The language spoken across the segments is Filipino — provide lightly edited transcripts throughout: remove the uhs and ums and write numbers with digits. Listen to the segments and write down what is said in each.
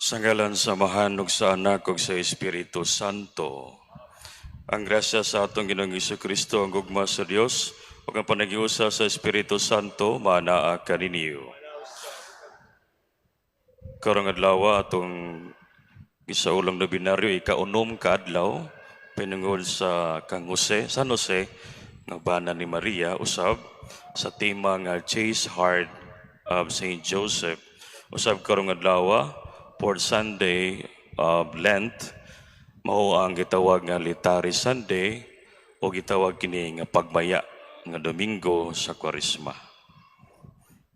Sa ngalan sa Amahan ug sa Anak ug sa Espiritu Santo. Ang grasya sa atong Ginoong Jesu-Kristo, ang gugma sa Dios ug ang panagiusa sa Espiritu Santo manaa kaninyo. Karong adlaw atong gisaulang na binaryo ikaunom ka adlaw pinungod sa kang San Jose nga bana ni Maria usab sa tema nga Chaste Heart of Saint Joseph. Usab karong adlaw for Sunday of Lent mao ang gitawag nga Litary Sunday o gitawag kini nga pagmaya nga Domingo sa Kwaresma.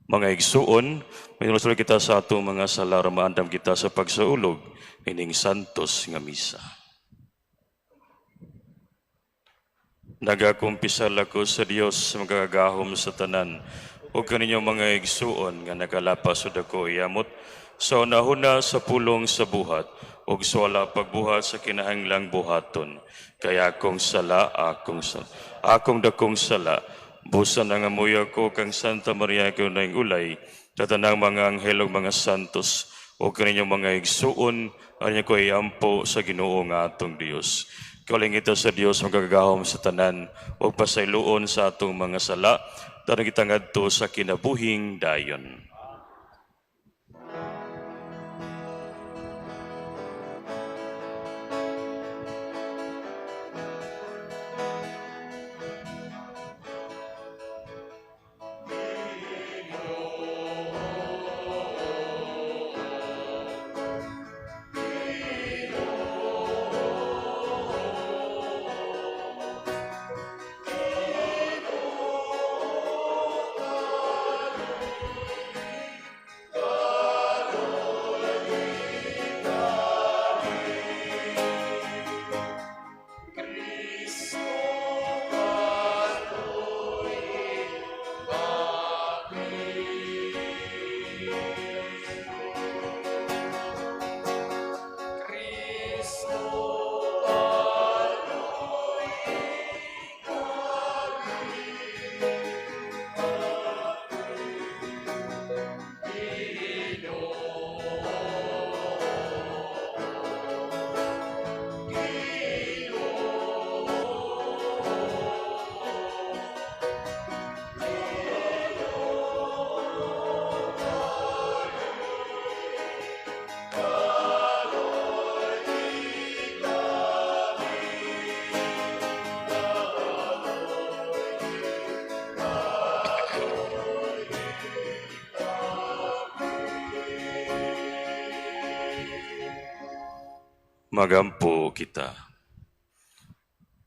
Mga igsuon, may nusulod kita sa atong mga sala maandam kita sa pagsaulog ining santos nga misa. Nagakumpisal ako sa Dios sa magagahom sa tanan ug kaninyong mga igsuon nga nagalapas ud ako iamot sa unahuna sa pulong sa buhat ug sa wala pagbuhat sa kinahanglang buhaton kaya akong dakong sala busan nga amuyo ko kang Santa Maria ko na ulay tatanang mga anghel ug mga santos o kaninyong mga igsuon anya ko iampo sa Ginoo nga atong Dios. Kaling ito sa Dios magagahom sa tanan o pasayloon sa atong mga sala tanang kita ngadto sa kinabuhing dayon. Magampo kita.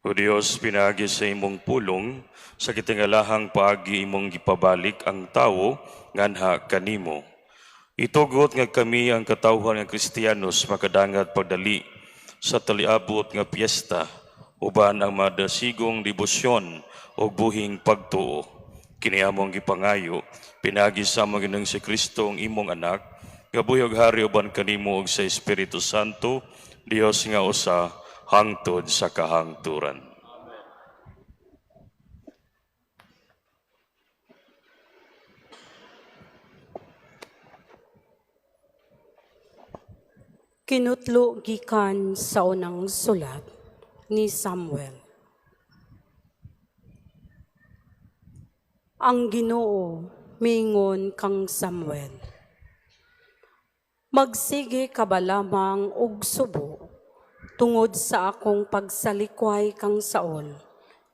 O Dios, pinagi sa imong pulong, sa kitingalahang paagi imong gipabalik ang tawo, nganha kanimo. Itugot nga kami ang katawhan nga Kristiyanos makadangat pagdali sa taliabot nga piyesta, uban ang madasigong debosyon o buhing pagtuo. Kiniamong gipangayo, pinagi sa Ginoong si Kristo ang imong anak, gabuyog hari uban kanimo og sa Espiritu Santo, Dios nga usa hangtod sa kahangturan. Kinutlo gikan sa unang sulat ni Samuel. Ang Ginoo miingon kang Samuel, magsige ka ba lamang og subo tungod sa akong pagsalikway kang Saul,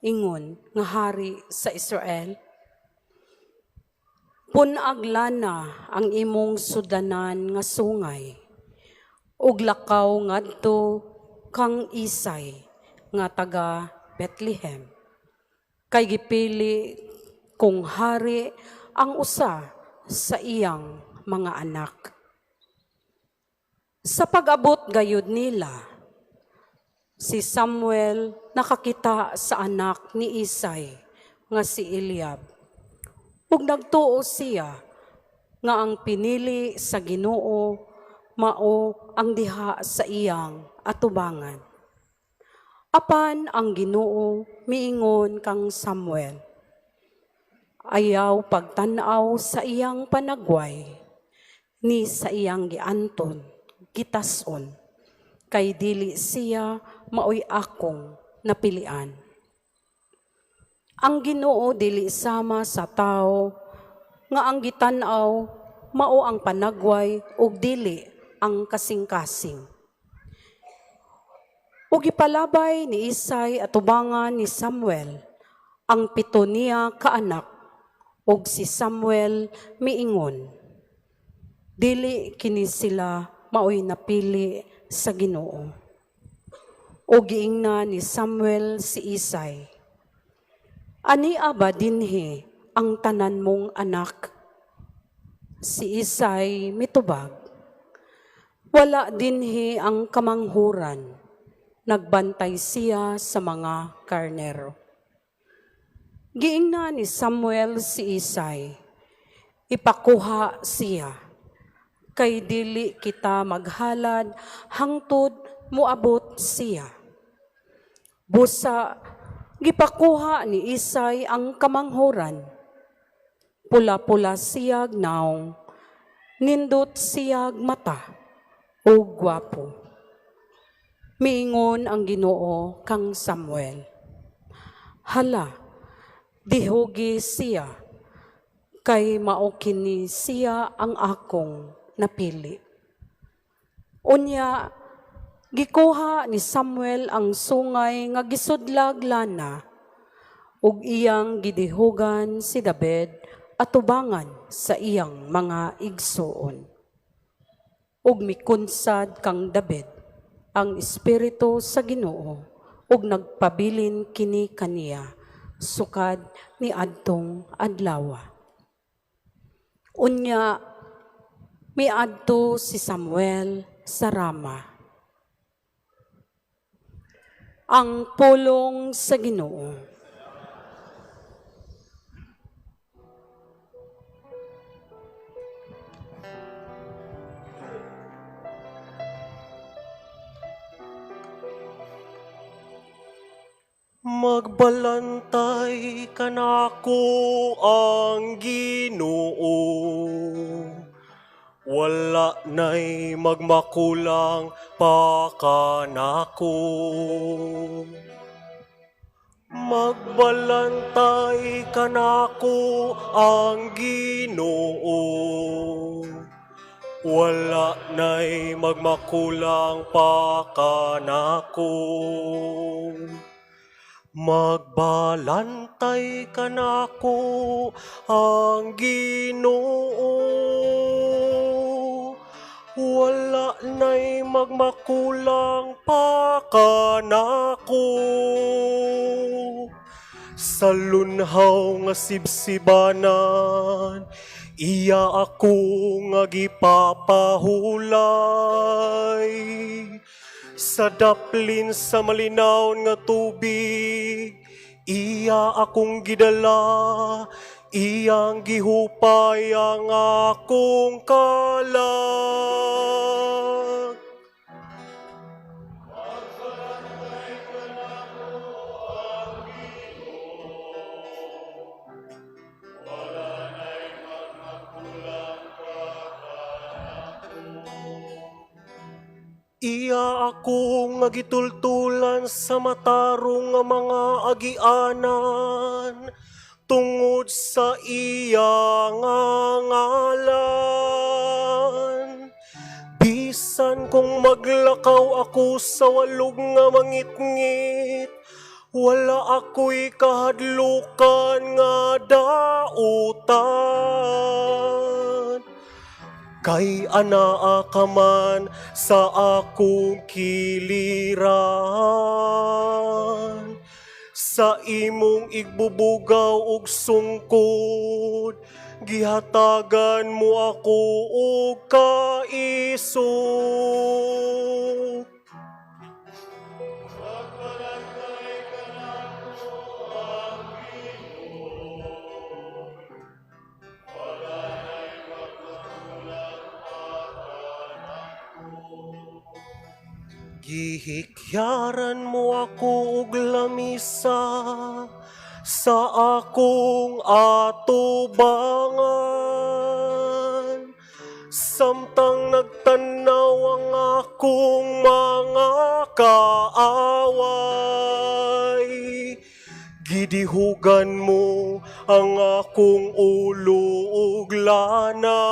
ingon nga hari sa Israel? Punaglana ang imong sudanan nga sungay, ug lakaw ngadto kang Isay nga taga Bethlehem. Kay gipili kung hari ang usa sa iyang mga anak. Sa pag-abot gayud nila, si Samuel nakakita sa anak ni Isay nga si Eliab. Ug nagtuo siya nga ang pinili sa Ginoo mao ang diha sa iyang atubangan. Apan ang Ginoo miingon kang Samuel, ayaw pagtan-aw sa iyang panagway ni sa iyang gianton gitason, kay dili siya maoy akong napilian. Ang Ginoo dili sama sa tao, nga ang gitan-aw mao ang panagway ug dili ang kasing-kasing. Ug ipalabay ni Isay atubangan ni Samuel ang 7 niya kaanak, ug si Samuel miingon, dili kini sila maoy napili sa Ginoo. O giingna ni Samuel si Isay, ani aba dinhi ang tanan mong anak? Si Isay mitubag, wala dinhi ang kamanghuran, nagbantay siya sa mga karnero. Giingna ni Samuel si Isay, ipakuha siya, kay dili kita maghalad hangtod muabot siya. Busa, gipakuha ni Isay ang kamanghuran. Pula-pula siyag naong, nindot siyag mata, o gwapo. Miingon ang Ginoo kang Samuel, hala, dihugi siya, kay mao kini siya ang akong napili. Unya, gikuha ni Samuel ang sungay nga gisudlag lana, ug iyang gidihugan si David atubangan sa iyang mga igsuon. Ug mikunsad kang David ang Espiritu sa Ginoo, ug nagpabilin kini kaniya sukad ni adtong adlaw. Unya, miadto si Samuel sa Rama. Ang pulong sa Ginoo. Magbalantay kanako ang Ginoo, wala na'y magmakulang pa kanako. Magbalantay kanako ang Ginoo, wala na'y magmakulang pa kanako. Magbalantay kanako ang Ginoo, wala na'y magmakulang pa kanako. Sa lunhaw nga sibsibanan, iya ako nga gipapahulay. Sa daplin sa malinaw nga tubig, iya akong gidala, iyang gihupay ang akong kalag. Iya ako nga gitultulan sa matarong nga mga agianan, tungod sa iya nga ngalan. Bisan kung maglakaw ako sa walog nga mangitngit, wala ako'y kahadlukan nga dautan. Kay anaa ka man sa akong kiliran, sa imong igbubugaw ug sungkod, gihatagan mo ako og kaisog. Gihikyaran mo ako og lamisa sa akong atubangan, samtang nagtanaw ang akong mga kaaway. Gidihugan mo ang akong ulo ug lana.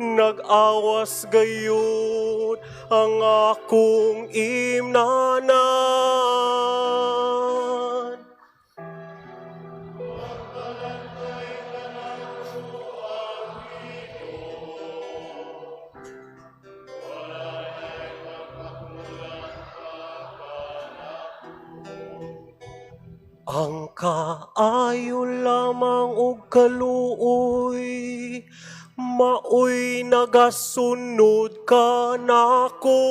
Nag-awas gayud ang akong imnanan. Ang kaayo lamang og kaluoy, maoy nagasunod ka nako.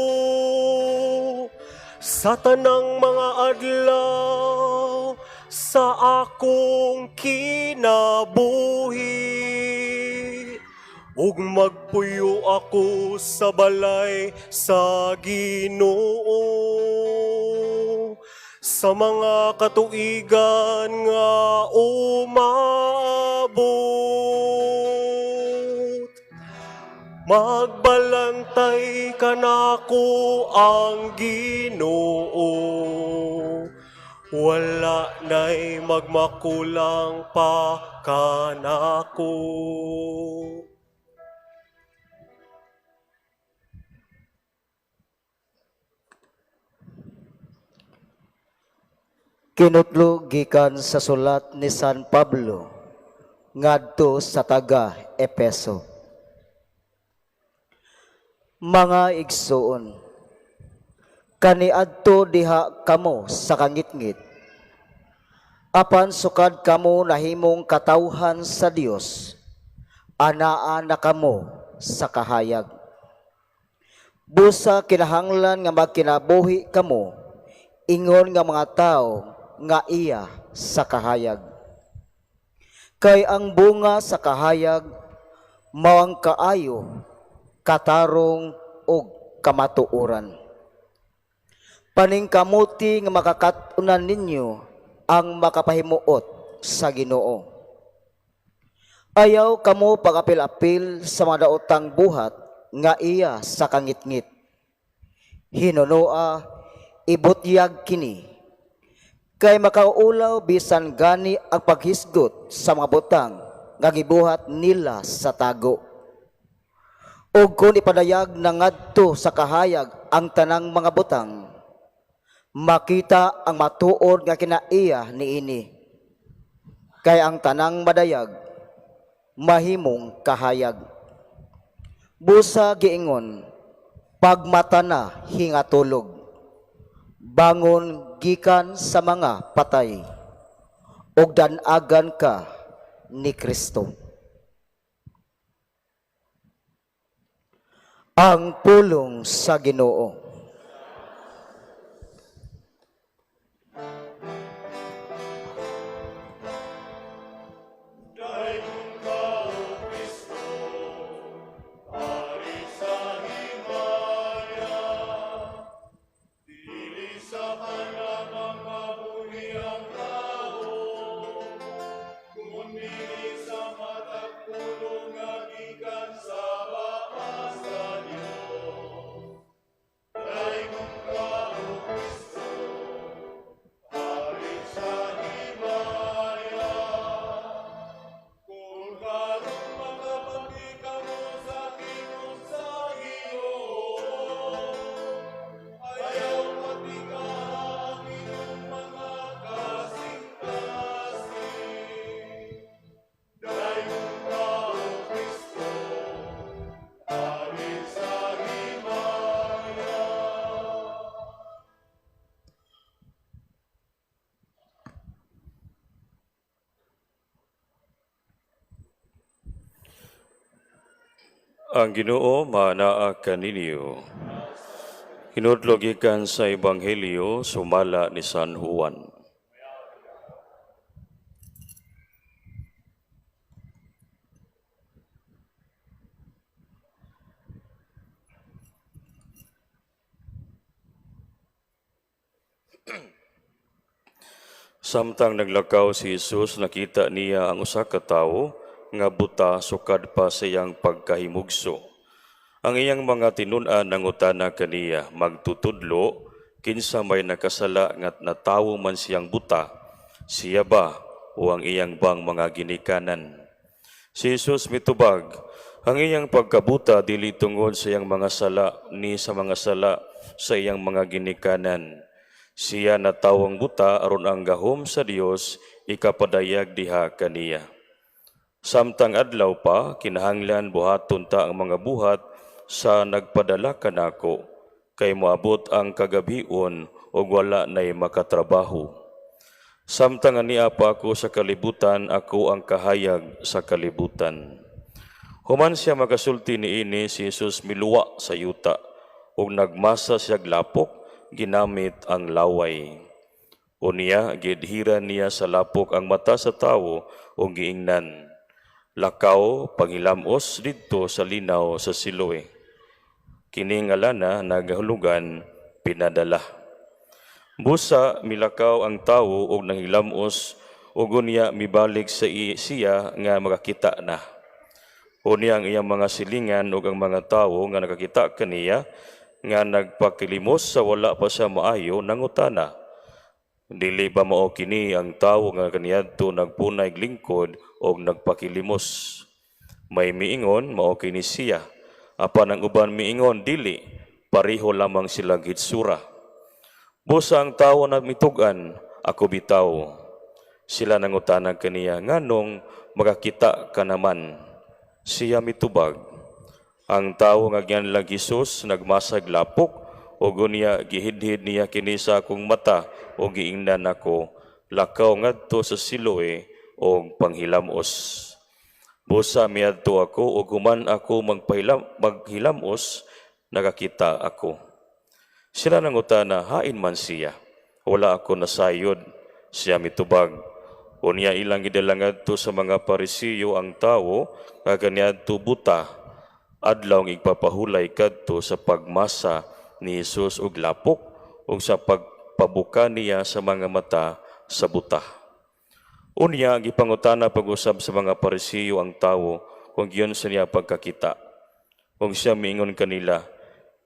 Sa tanang mga adlaw, sa akong kinabuhi. Ug magpuyo ako sa balay sa Ginoo. Sa mga katuigan nga umabot, magbalantay ka nako ang Ginoo. Wala na'y magmakulang pa kanako. Kinutlo gikan sa sulat ni San Pablo ngadto sa taga Epeso. Mga igsuon, kaniadto diha kamo sa kangitngit. Apan sukad kamo nahimong katawhan sa Dios, anaa na kamo sa kahayag. Busa kinahanglan nga magkinabuhi kamo, ingon nga mga tao nga iya sa kahayag. Kay ang bunga sa kahayag mao ang kaayo, katarong ug kamatuoran. Paningkamuti nga makakatunan ninyo ang makapahimuot sa Ginoo. Ayaw kamo pagapil-apil sa mga daotang buhat nga iya sa kangitngit. Hinunoa ibutyag kini, kay makaulaw bisan gani ang paghisgot sa mga butang nga gibuhat nila sa tago. Ug kung ipadayag na ngadto sa kahayag ang tanang mga butang, makita ang matuod nga kinaiya niini. Kay ang tanang madayag mahimong kahayag. Busa giingon, pagmata na hingatulog, bangon gikan sa mga patay, ug danagan ka ni Kristo. Ang pulong sa Ginoo. Ang Ginoo manaa kaninyo. Hinudlo gikan sa Ebanghelyo sumala ni San Juan. Samtang naglakaw si Jesus, nakita niya ang usa ka tawo nga buta sukad pa sa iyang pagkahimugso. Ang iyang mga tinun-an nangutana kaniya magtutudlo kinsa may nakasala ngat natawo man siyang buta, siya ba o ang iyang bang mga ginikanan? Si Jesus mitubag, ang iyang pagkabuta dili tungod sa iyang mga sala ni sa mga sala sa iyang mga ginikanan. Siya natawang buta aron ang gahom sa Dios ikapadayag diha kaniya. Samtang adlaw pa, kinahanglan buhaton ta ang mga buhat sa nagpadala kanako, kay moabot ang kagabion o wala na'y makatrabaho. Samtang ania pa ako sa kalibutan, ako ang kahayag sa kalibutan. Human siya makasulti niini, si Jesus miluwa sa yuta, o nagmasa siya lapok, ginamit ang laway. Unya, gidhiran niya sa lapok ang mata sa tawo o giingnan. Lakaw, panghilamos didto sa linaw sa Siloe. Kini nga lana nagahulugan pinadala. Busa milakaw ang tawo og nanghilamos ug unya mibalik sa siya nga makakita na. Unya ang iyang mga silingan ug ang mga tawo nga nakakita kaniya nga nagpakilimos sa wala pa siya maayo nangutana. Dili ba mao kini ang tawo nga kaniadto nagpunay lingkod og nagpakilimos? May miingon mao kini siya. Apan ang uban miingon dili, pareho lamang sila gitsura. Busa ang tawo nagmitugan, ako bitaw. Sila nangutana kaniya, nganong makakita ka naman? Siya mitubag. Ang tawo nga gianlang Hesus nagmasag lapok, o gunya gihidhid niya kini sa akong mata, o giingnan ako, lakaw ngadto sa Siloe, o panghilamos. Busa miadto ako ug human ako maghilamos nakakita ako. Sila nangutana, hain man siya. Wala ako nasayod. Siya mitubag. Unya ilang gidala ngadto sa mga Parisiyo ang tawo nga kaniadto buta. Adlaw igpapahulay kadto sa pagmasa ni Jesus og lapok ug sa pagpabuka niya sa mga mata sa buta. Unya, gipangutana pag-usab sa mga Parisiyo ang tawo kung giyon sa niya pagkakita. Kung siya miingon kanila,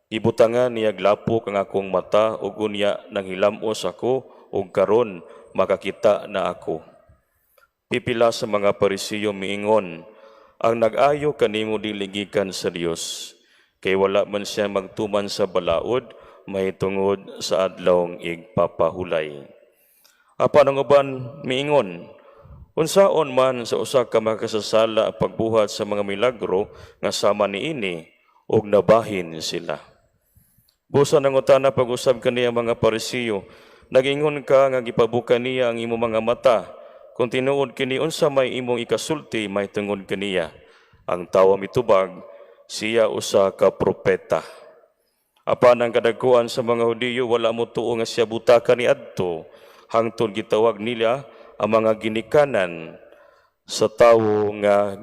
ibutangan niya glapok ang akong mata ug unya nang hilamos ako ug karon makakita na ako. Pipila sa mga Parisiyo miingon, ang nag-ayo kanimo dili gikan sa Dios, kay wala man siya magtuman sa balaod mahitungod sa adlawng igpapahulay. Apan ang uban miingon, unsaon man sa usa ka makasasala pagbuhat sa mga milagro nga sama niini og nabahin sila. Busa nangutana pag-usab kaniya mga Parisiyo, nagingon ka nga gipabuka niya ang imong mga mata, kung tinuod kini unsa may imong ikasulti may tungod kaniya. Ang tawo mitubag, siya usa ka propeta. Apan ang kadagkuan sa mga Hudiyo wala mo tuo nga siya buta kaniadto, hangtod gitawag nila ang mga ginikanan sa tawo nga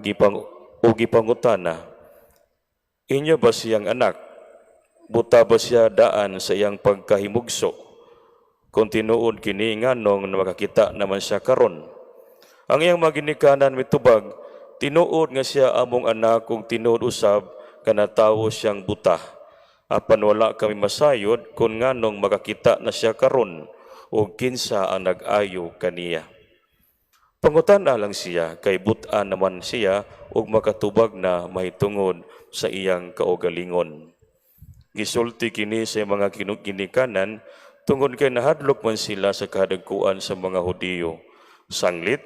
gipangutana. Inyo ba siyang anak? Buta ba siya daan sa iyang pagkahimugso? Kung tinuod kini nganong makakita naman siya karon. Ang iyang mga ginikanan mitubag, tinuod nga siya among anak kung tinuod usab kanatawo siyang buta. Apan wala kami masayod kung nganong makakita na siya karon o kinsa ang nag-ayo kaniya. Pangutana lang siya, kay butaan naman siya ug makatubag na mahitungod sa iyang kaugalingon. Gisulti kini sa mga ginikanan tungod kay nahadlok man sila sa kadagkuan sa mga Hudiyo. Sanglit,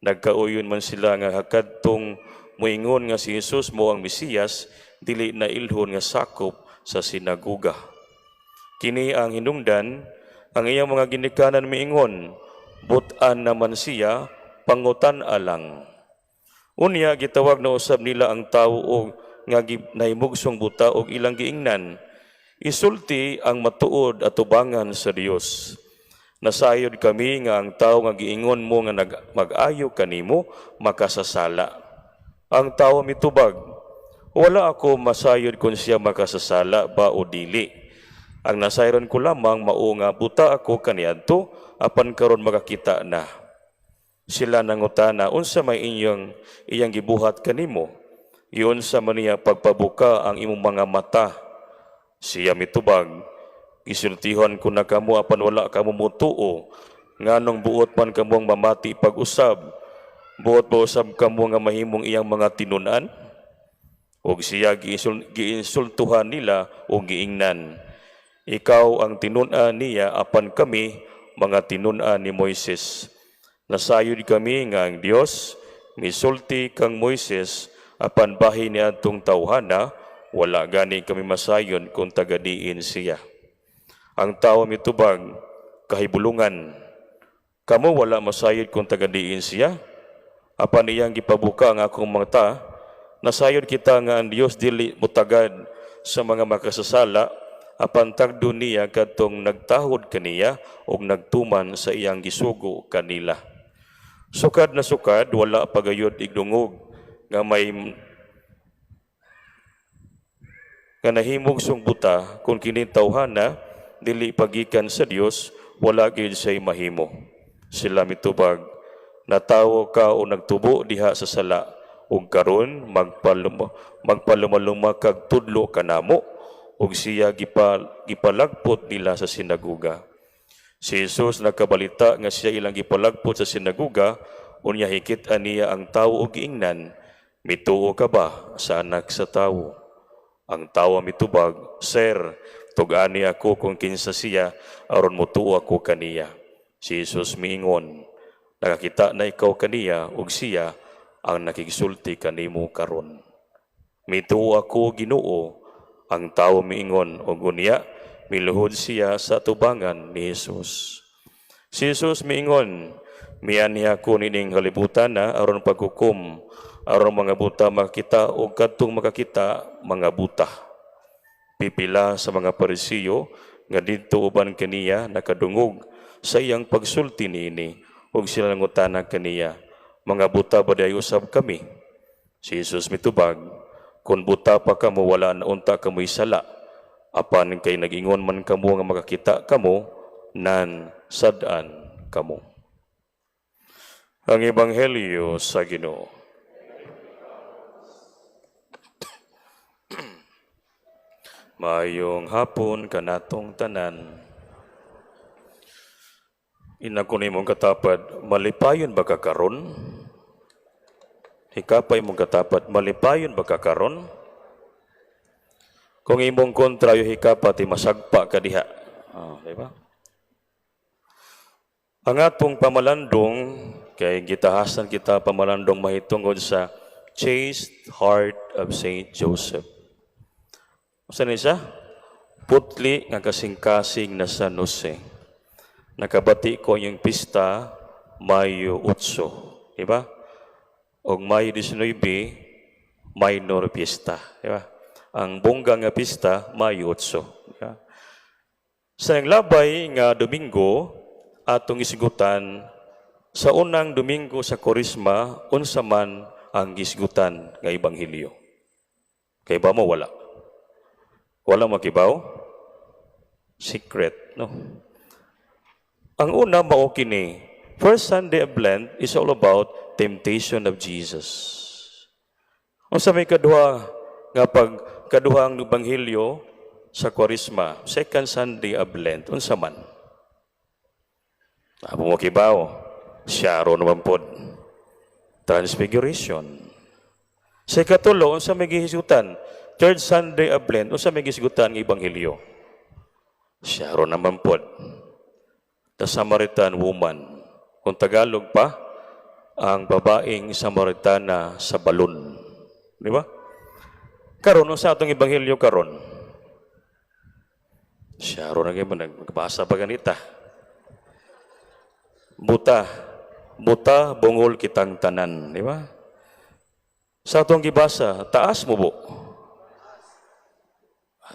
nagkauyon man sila nga hakadtong moingon nga si Jesus mo ang Mesiyas, dili na ilhon nga sakop sa sinaguga. Kini ang hinungdan, ang iyang mga ginikanan miingon, butan naman siya, pangutan alang. Unya gitawag na usab nila ang tawo og nga nahimugsong buta og ilang giingnan. Isulti ang matuod at tubangan sa Dios. Nasayod kami nga ang tawo nga giingon mo nga mag-ayo kanimo makasasala. Ang tawo mitubag, wala ako masayod kung siya makasasala ba o dili. Ang nasayron ko lamang mao nga buta ako kaniadto apan karon makakita na. Sila nangutana, unsa may iyang gibuhat kanimo? Iyon sa maniya pagpabuka ang imong mga mata. Siya mitubag, gisultihan ko na kamo apan wala kamo mutuo, nganong buot man kamo ang mamati pag-usab, buot ba usab kamo nga mahimong iyang mga tinunan? Og siya giinsultuhan nila o giingnan. Ikaw ang tinunan niya apan kami mga tinunan ni Moises. Nasayod kami nga ang Dios misulti kang Moises apan bahin ni adtong tawhana, wala gani kami masayon kung tagadiin siya. Ang tao mitubag kahibulungan, kamo wala masayod kung tagadiin siya. Apan iyang gipabuka ang akong mata, nasayod kita nga ang Dios dili mutagad sa mga makasasala, apan tagdo niya kadtong nagtahod kaniya og nagtuman sa iyang gisugo kanila. Sukad na sukad, wala pagayod igdungog nga may nga nahimog sungbuta kung kini tawhana dili pagikan sa Dios, wala gyud say mahimo. Sila mitubag, natawo ka o nagtubo diha sa sala, ug karon magpalumaluma kag tudlo kanamo, ug siya gipalagpot nila sa sinaguga. Si Jesus nagkabalita nga siya ilang gipalagpot sa sinaguga, unya hikit niya ang tawo og giingnan, mituo ka ba sa anak sa tawo? Ang tawo mitubag, Sir, tug-ani ako kung kinsa siya, aron motuo ako kaniya. Si Jesus miingon, nakakita na ikaw kaniya, ug siya ang nakigsulti kanimo karon. Mituo ako Ginoo, ang tawo miingon, ug unya miluhod siya sa tubangan ni Jesus. Si Jesus miingon, mianiha ko nining kalibutan na aron paghukom, aron mga buta makita o kadtong makakita mga buta. Pipila sa mga Parisiyo nga didto uban kaniya nakadungog sa iyang pagsulti niini, ug sila nangutana kaniya, mga buta ba day usab kami? Si Jesus mitubag, kun buta pa kamo wala na unta kamoy sala, apan kay nagingon man kamo nga makakita kamo, nan sad-an kamo. Ang Ebanghelyo sa Ginoo. Maayong hapon kanatong tanan. Inako nimong katapad, malipayon ba ka karon? Hikapay mong katapad, malipayon ba ka karon? Kung imong kontra yung hikapat, masagpa ka diha. Diba? Ang atong pamalandong, kay gitahasan kita pamalandong mahitungod sa chaste heart of Saint Joseph. Saan siya? Putli nga kasing-kasing na San Jose. Nakabati ko yung pista Mayo 8, diba? O Mayo 19, minor pista, diba? Ang bongga nga pista, Mayo 8. Diba? Sa labay nga Domingo, atong isigutan, sa unang Domingo sa Korisma, unsa man ang isigutan nga Ebanghelyo. Kay ba mo wala? Wala makibaw? Secret, no? Ang una, mao kini. First Sunday of Lent is all about temptation of Jesus. Unsa may kaduha nga kaduhang Ebanghelyo sa Kwaresma, Second Sunday of Lent, unsa man? Abo mo kibaw, Syaro naman pod. Transfiguration. Sa ikatulo, unsa may gihisutan? Third Sunday of Lent, unsa may gisigutan ng Ebanghelyo? Syaro naman pod. The Samaritan woman. Kung Tagalog pa, ang babaeng Samaritana sa balon. Di ba? Karon, unsa atong Ebanghelyo karon? Syaro na kayo, nagbasa pa ganita. Buta, bungol kitang tanan. Di ba? Sa atong gibasa, taas mo bo.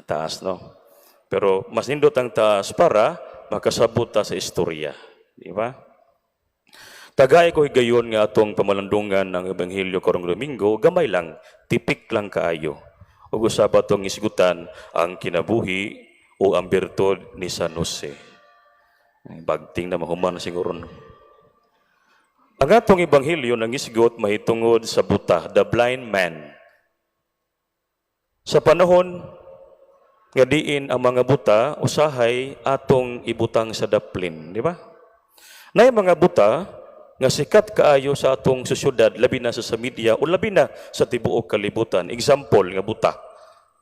Taas, no? Pero mas nindot ang taas para makasabuta sa istorya. Di ba? Tagay ko higayon nga atong pamalandungan ng Ebanghelyo karong Domingo, gamay lang, tipik lang kaayo. Ug usab atong isigutan ang kinabuhi o ang birtud ni San Jose. Bagting na mahuman siguro. Ang atong Ebanghelyo nang isgot mahitungod sa buta, the blind man. Sa panahon nga diin ang mga buta usahay atong ibutang sa daplin, di ba? Nay mga buta nga sikat kaayo sa atong sosyudad, labi na sa media o labi na sa tibuok kalibutan. Example nga buta,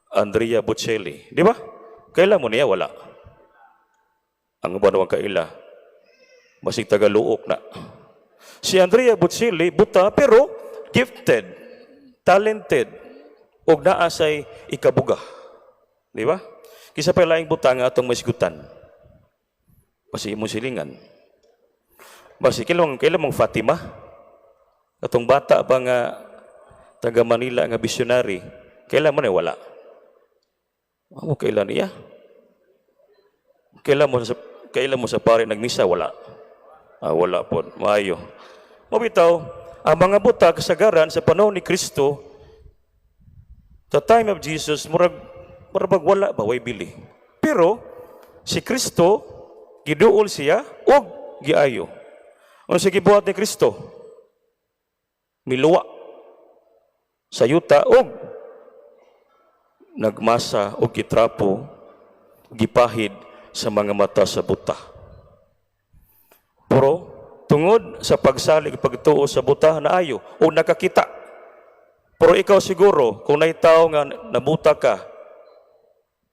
Andrea Bocelli, di ba? Kaila mo niya wala. Ang uban naman kaila, masig tagaluok na. Si Andrea Bocelli buta pero gifted, talented, ug naa say ikabuga. Di ba? Kisa pa laing buta nga atong masigutan. Basi imong silingan. Basi kailan mong Fatima? Atong bata ba nga taga Manila nga visionary, kailan mo na wala? Amo kailan niya? Kailan mo sa pare nagmisa wala? Wala po. Maayo. Mabitaw, ang mga buta kasagaran sa panahon ni Kristo, the time of Jesus, murag wala ba way bili. Pero si Kristo giduol siya og giayo. Ano sa gibuhat ni Kristo? Miluwa sa yuta og nagmasa og gitrapo, gipahid sa mga mata sa buta. Pero tungod sa pagsalig pagtuo sa buta naayo o nakakita. Pero ikaw siguro kung naitaw nga nabuta ka,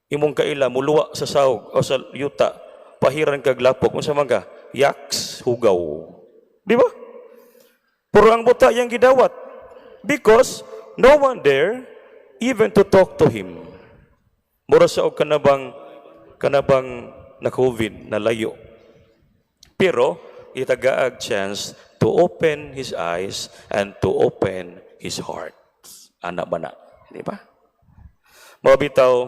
imong kaila muluwa sa sahog o sa yuta, pahiran kag lapok unsa man ka? Yaks, hugaw. Di ba? Pero ang buta yang gidawat because no one there even to talk to him. Mura sa og kanabang na COVID na layo. Pero itagaag chance to open his eyes and to open his heart. Ana ba na? Di ba? Mabitaw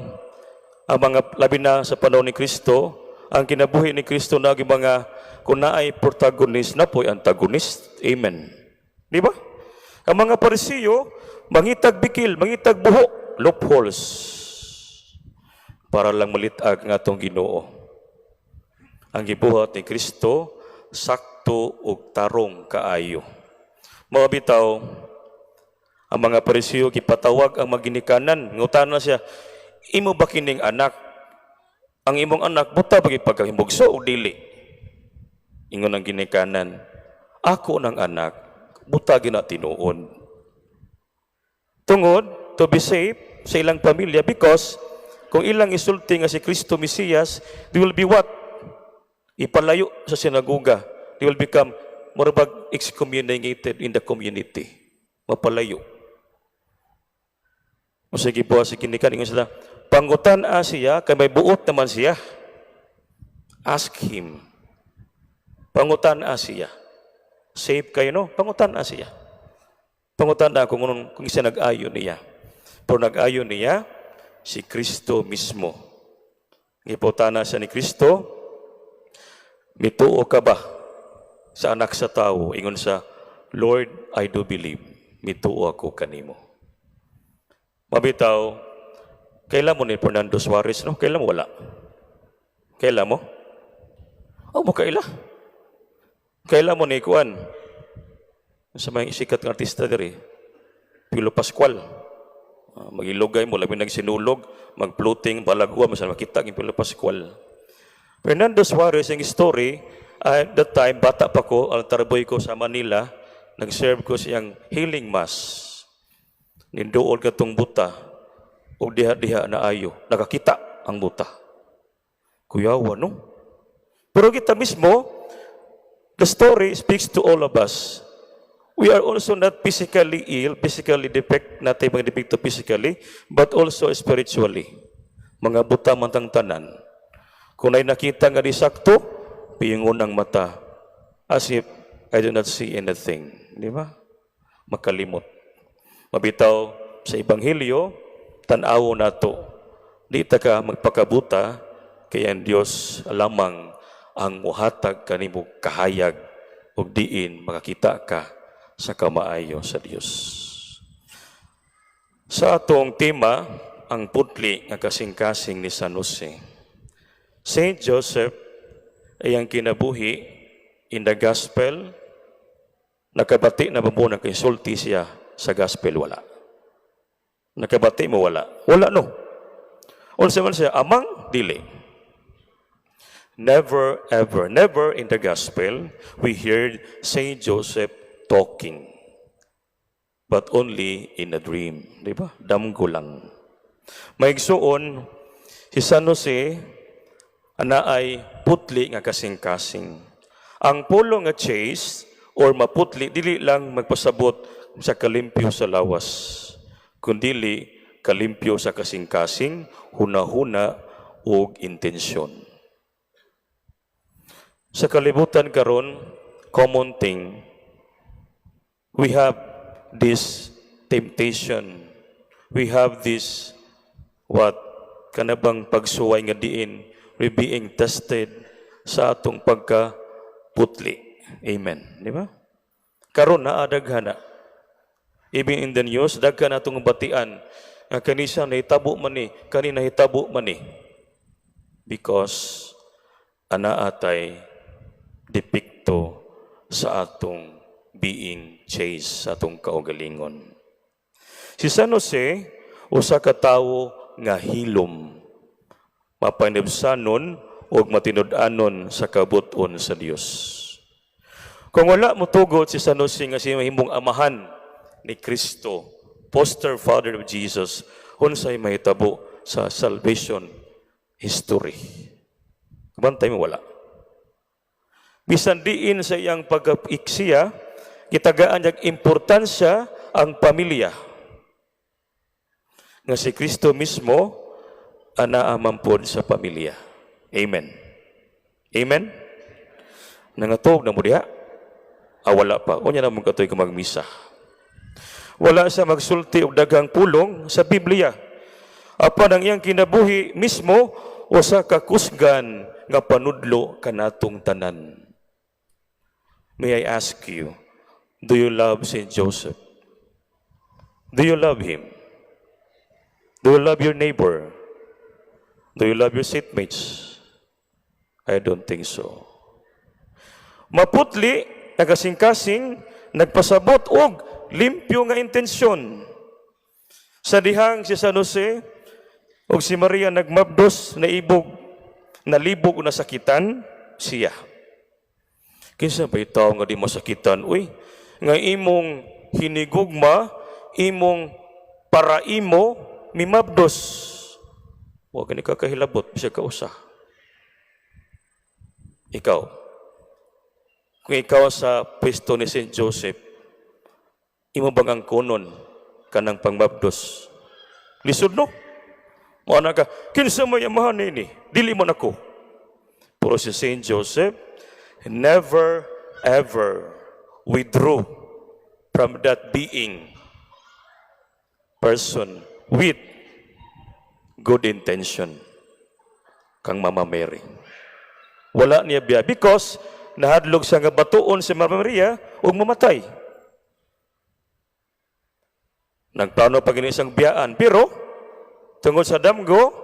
ang mga labi na sa panahon ni Kristo, ang kinabuhi ni Kristo na mga kung naay protagonist na po'y antagonist. Amen. Di ba? Ang mga Parisiyo, mangitag bikil, mangitag buho, loopholes para lang malitag ng atong Ginoo. Ang gibuhat ni Kristo, sakto ug tarong kaayo. Mga bitaw, ang mga Parisiyo gipatawag ang maginikanan, ngutanan siya, imo ba kining anak? Ang imong anak buta bagi pagkahimbugso o dili? Ingon ang ginikanan, ako ng anak buta gina tinuon. Tungod to be safe sa ilang pamilya because kung ilang isulti nga si Kristo Mesiyas, they will be what? Ipalayo sa sinagoga. They will become morabag excommunicated in the community. Mapalayo. O sige po, sige kinikanin sila, pangutan siya, kay may buot naman siya. Ask him. Pangutan siya. Save kayo, no? Pangutan siya. Pangutan na kung isa nag-ayo niya. Pero nag-ayo niya, si Kristo mismo. Ipotana siya ni Kristo, mituo ka ba sa anak sa tao? Ingon sa, Lord, I do believe. Mituo ako kanimo. Mabitaw, kailan mo ni Fernando Suarez, no? Kailan mo wala? Kailan mo? Mo kailan? Kailan mo ni Kuan? Sa mga sikat ng artista diri, Pilo Pascual. Magilugay mo, labi nagsinulog, mag-floating, balagwa, masal makita ng Pilo Pascual. Fernando Suarez, yung story, at that time, bata pa ko, altar boy ko sa Manila, nag-serve ko siyang healing mass. Nindool ka itong buta, o diha-diha na ayo, nakakita ang buta. Kuyawa, no? Pero kita mismo, the story speaks to all of us. We are also not physically ill, physically defect, natin mga depekto physically, but also spiritually. Mga buta mantang tanan. Kung ay nakita nga di sakto, piyungon ang mata. As if I do not see anything. Di ba? Makalimot. Mabitaw sa Ebanghelyo, tanawo na to. Di ta ka magpakabuta, kaya ang Diyos lamang ang muhatag kanimo kahayag ug diin makakita ka sa kamaayo sa Dios. Sa atong tema, ang putli nga kasing-kasing ni San Jose. Saint Joseph ay ang kinabuhi in the gospel, nakabati na babunan kay sulti siya sa gospel wala. Nakabati mo wala? Wala no. Unsa man siya amang dili. Never ever, never in the gospel we heard Saint Joseph talking. But only in a dream, di ba? Damgo lang. Maigsuon si San Jose ana ay putli nga kasing-kasing. Ang pulo nga chase or maputli dili lang magpasabot sa kalimpyo sa lawas, kundili kalimpyo sa kasing-kasing, huna-huna ug intensyon. Sa kalibutan karon, common thing, we have this temptation. We have this what kanabang pagsuway nga diin, we being tested sa atong pagkaputli. Amen. Di ba? Karon na adaghana. Even in the news, daghan atong batian nga kanisa nahitabo man ni, kani nahitabo man ni. Because ana atay depikto sa atong being chased, sa atong kaugalingon. Si San Jose, usa ka tawo nga hilom, mapanibsanon o matinud-anon sa kabuton sa Dios. Kung wala mo tugot si San Jose nga siya mahimong amahan ni Kristo, poster father of Jesus, unsay mahitabo sa salvation history. Kabantay mo wala. Bisan diin sa iyang pag-iksiya, kitagaan niyang importansya ang pamilya. Nga si Kristo mismo, anaamampod sa pamilya. Amen. Amen? Nangatog na mo diha? Wala pa. O niya na mong katoy kumagmisa. Wala siya magsulti o dagang pulong sa Biblia. Apan ang iyang kinabuhi mismo, o sa kakusgan nga panudlo kanatong tanan. May I ask you, do you love Saint Joseph? Do you love him? Do you love your neighbor? Do you love your seatmates? I don't think so. Maputli, nagasing-kasing, nagpasabot og limpyo nga intensyon. Sa dihang si San Jose og si Maria nagmabdos na ibog, nalibog o nasakitan siya. Kinsa ba itaw nga di masakitan? Uy, nga imong hinigugma, imong paraimo, mimabdos. Huwag ka ni kakahilabot, siya kausa. Ikaw, kung ikaw sa pwesto ni St. Joseph, imo bang ang kunon kanang pangmabdos? Lisod no? Mana ka, kinsa mo yamahan ini? Dili mo nako. Pero si St. Joseph, never ever withdrew from that being person with good intention kang Mama Mary. Wala niya biya because nahadlog siya nga batuon si Mama Maria ug mamatay. Nagplano pa gini siyang biyaan pero tungod sa damgo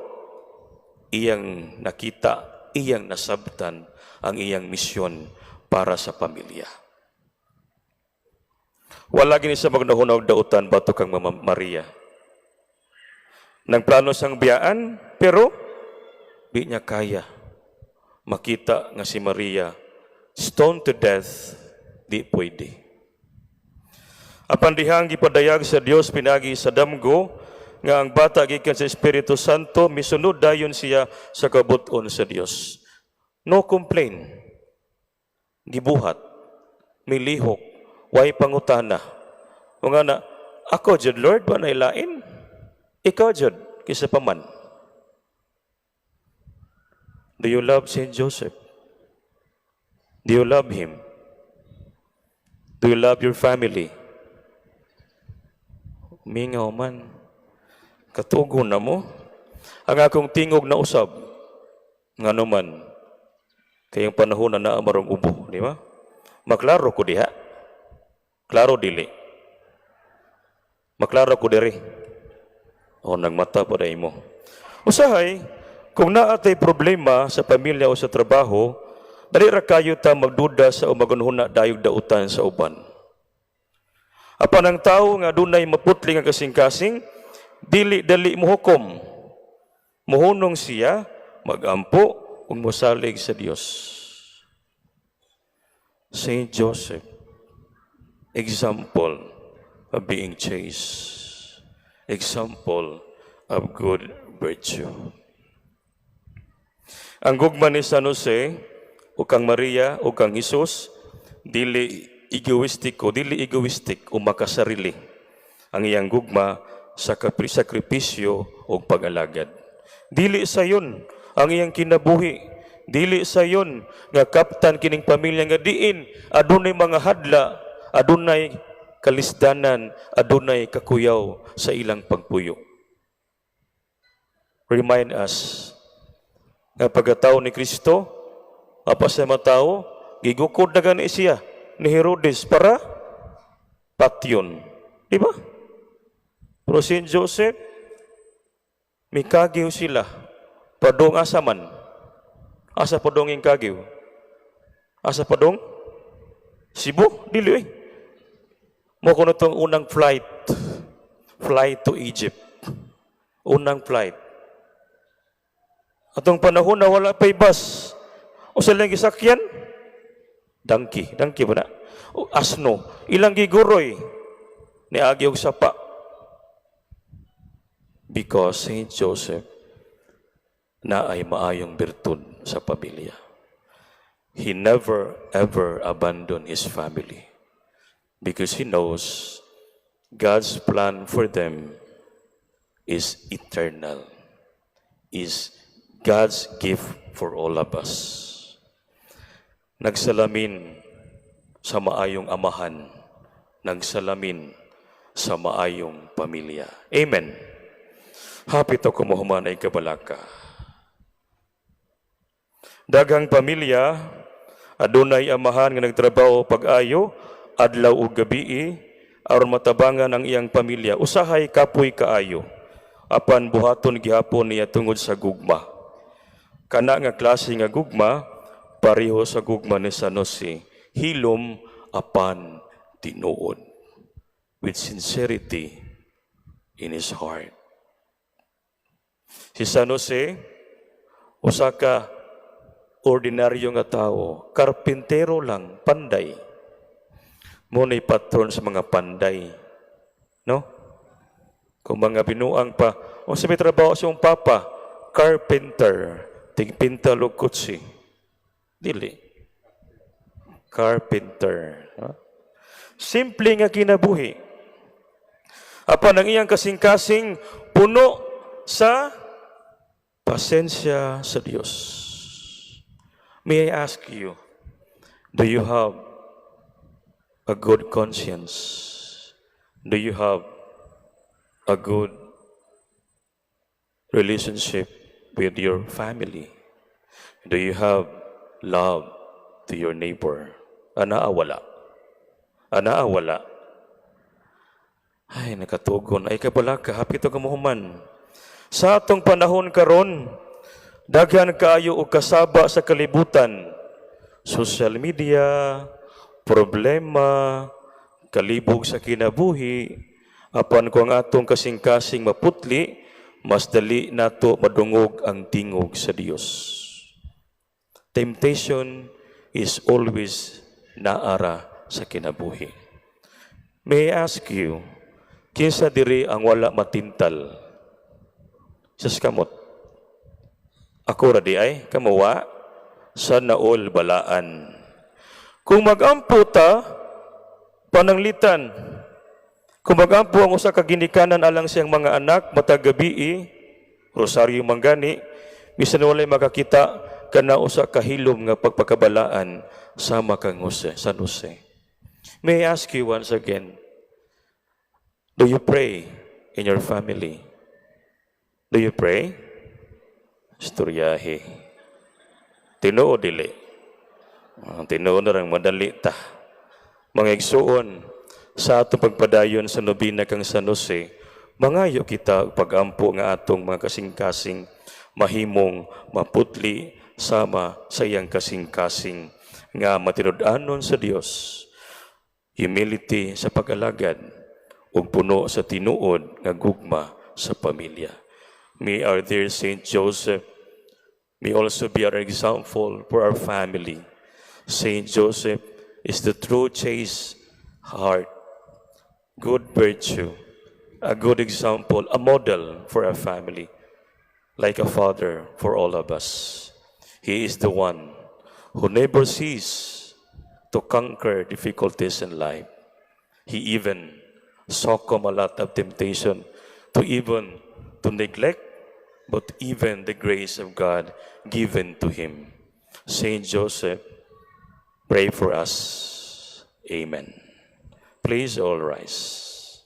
iyang nakita, iyang nasabtan ang iyang misyon para sa pamilya. Wala gini sa magnahunaw dautan bato kang Mama Maria. Nagplano siyang biyaan, pero di niya kaya makita nga si Maria stoned to death, di pwede. Apan dihang gipadayag sa Dios pinagi sa damgo nga ang bata gikan sa Espiritu Santo misunod dayon siya sa kabuton sa Dios. No complain. Gibuhat, milihok, way pangutana. O nga na, ako jud Lord ba nailain? Ikaw jud kisa paman. Do you love Saint Joseph? Do you love him? Do you love your family? Mingaw man. Katugo na mo. Ang akong tingog na usab. Nga naman, kayong panahon na naamarong ubo, di ba? Maklaro ko diha. Klaro dili. Maklaro ko diri. O nagmata pa dahil mo. Usahay, kung naatay problema sa pamilya o sa trabaho, dali ra kayo ta magduda sa umagunhuna dayog dautan sa uban. Apan ang tao nga dunay maputli nga kasing-kasing, dili dali muhukom. Muhunong siya, magampo, ug mosalig sa Dios. Saint Joseph, example of being chaste, example of good virtue. Ang gugma ni San Jose, o kang Maria, o kang Jesus, dili egoistic o makasarili. Ang iyang gugma sa sakripisyo o pag-alagad. Dili sa yun ang iyang kinabuhi. Dili sa yun nga kaptan kining pamilya nga diin adunay mga hadla, adunay kalisdanan, adunay kakuyaw sa ilang pagpuyo. Remind us nga pagkatao ni Kristo, apa sa matao, gigukod na gani siya ni Herodes para patyon. Di ba? Pero si Joseph, may kagiw sila. Padong asaman. Asa padong yung kagiw? Asa padong? Cebu? Dili eh. Mo kuno itong unang flight. Flight to Egypt. Unang flight. Atong panahon na wala pa'y bus. O sa lang gisakyan? Donkey ba na? O asno. Ilang giguroy ni agiog sapa. Because Saint Joseph na ay maayong birtud sa pamilya. He never ever abandoned his family because he knows God's plan for them is eternal, is God's gift for all of us. Nagsalamin sa maayong amahan, nagsalamin sa maayong pamilya. Amen. Happy to kumuhuman ay kabalaka. Daghang pamilya, adunay amahan nga nagtrabaho pag-ayo, adlaw ug gabi, aron matabangan ang iyang pamilya. Usahay kapoy kaayo, apan buhaton gihapon niya tungod sa gugma. Kana nga klase nga gugma, pareho sa gugma ni San Jose, hilom apan tinuod, with sincerity in his heart. Si San Jose, usa ka ordinaryo nga tao, karpintero lang, panday. Muna'y patron sa mga panday. No? Kung mga binuang pa, o sa may trabaho sa iyong papa, carpenter, tigpinta lukutsi. Dili. Carpenter. No? Simple nga kinabuhi. Apan ang iyang kasing-kasing puno sa pasensya sa Diyos. May I ask you, do you have a good conscience? Do you have a good relationship with your family? Do you have love to your neighbor? Anaawala. Anaawala. Ay, nakatugon. Ay, kabalaka. Hapit o kamuhuman. Sa atong panahon karon, daghan kaayo o kasaba sa kalibutan. Social media, problema, kalibog sa kinabuhi, apan kung atong kasing-kasing maputli, mas dali nato madungog ang tingog sa Dios. Temptation is always naara sa kinabuhi. May I ask you, kinsa diri ang wala matintal sa kamot? Ako radi ay, kamuwa, sa naol balaan. Kung mag-ampo ta, pananglitan. Kung mag-ampo ang usa ka ginikanan alang siyang mga anak, matagabi, rosaryo manggani, bisan walay makakita, kana usa kahilom nga pagpakabalaan sama kang San Jose. May I ask you once again, do you pray in your family? Do you pray? Istoryahe. Tinuod dili. Tinuod na lang madali ta. Mga igsuon, sa atong pagpadayon sa nobina kang San Jose, mangayo kita pag-ampo nga atong mga kasing-kasing mahimong maputli sama sa iyang kasing-kasing nga matinud-anon sa Dios. Humility sa pag-alagad ug puno sa tinuod nga gugma sa pamilya. May our dear Saint Joseph may also be our example for our family. Saint Joseph is the true chaste heart, good virtue, a good example, a model for our family, like a father for all of us. He is the one who never ceases to conquer difficulties in life. He even succumb a lot of temptation to neglect, but even the grace of God given to him. Saint Joseph, pray for us. Amen. Please all rise.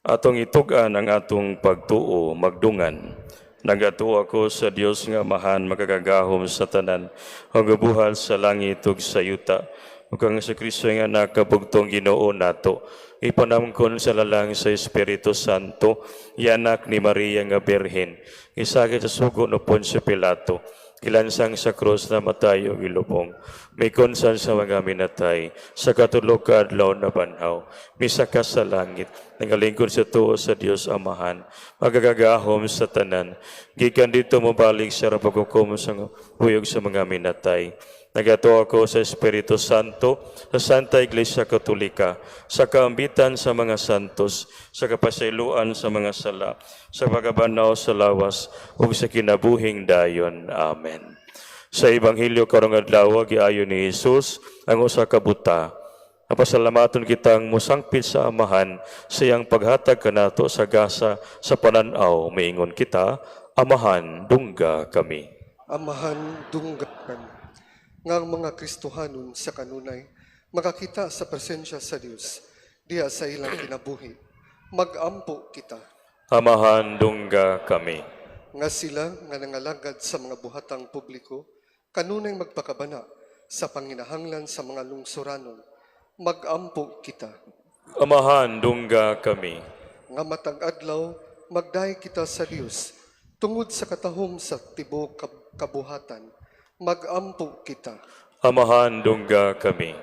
Atong itugan ang atong pagtuo, magdungan. Nagatuo ako sa Dios nga mahan makagagahom sa tanan, hagabuhal sa langit ug sa yuta. Ug ang sa Kristo nga nakabugtong Ginoo nato, ipanamkon sa lalang sa Espiritu Santo, yanak ni Maria nga Birhen, isagit sa sugo no Poncio Pilato, kilansang sa krus na matay o ilubong, may konsan sa mga minatay, sa katulog ka adlaw na banhaw, misaka sa langit, nangalingkod sa tuo sa Dios Amahan, magagagahom sa tanan, gikan dito mabalik sa rapagkukom sa huyog sa mga minatay. Nagato ako sa Espiritu Santo, sa Santa Iglesia Katolika, sa kaambitan sa mga santos, sa kapasayloan sa mga sala, sa pagabanaw sa lawas, ug sa kinabuhing dayon. Amen. Sa Ebanghelyo karong adlaw giayon ni Jesus ang usa ka buta. Napasalamaton kitang musangpit sa Amahan sa iyang paghatag kanato sa gasa sa pananaw. Maingon kita, Amahan, dungga kami. Amahan, dungga kami. Ngang mga Kristohanon sa kanunay, makakita sa presensya sa Dios, diha sa ilang kinabuhi. Mag-ampo kita. Amahan, dungga kami. Nga sila nga nangalagad sa mga buhatang publiko, kanunay magpakabana sa panginahanglan sa mga lungsuranon. Mag-ampo kita. Amahan, dungga kami. Nga matag-adlaw, magdahi kita sa Dios, tungod sa katahom sa tibok kabuhatan. Mag-ampo kita. Amahan, dungga kami.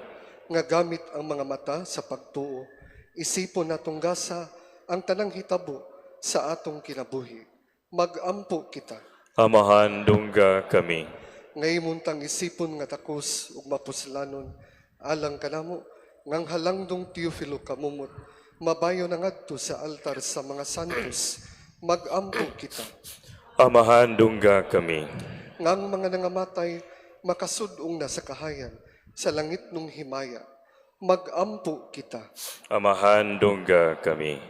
Nga gamit ang mga mata sa pagtuo, isipon natong gasa ang tanang hitabo sa atong kinabuhi. Mag-ampo kita. Amahan, dungga kami. Ngayimuntang isipon nga takos ug mapuslanon, alang kanamo, ngang halangdong Teofilo kamumot, mabayo na ngadto sa altar sa mga santos. Mag-ampo kita. Amahan, dungga kami. Ngang mga nangamatay, makasudong na sa kahayan, sa langit nung himaya. Mag-ampo kita. Amahan, dungga kami.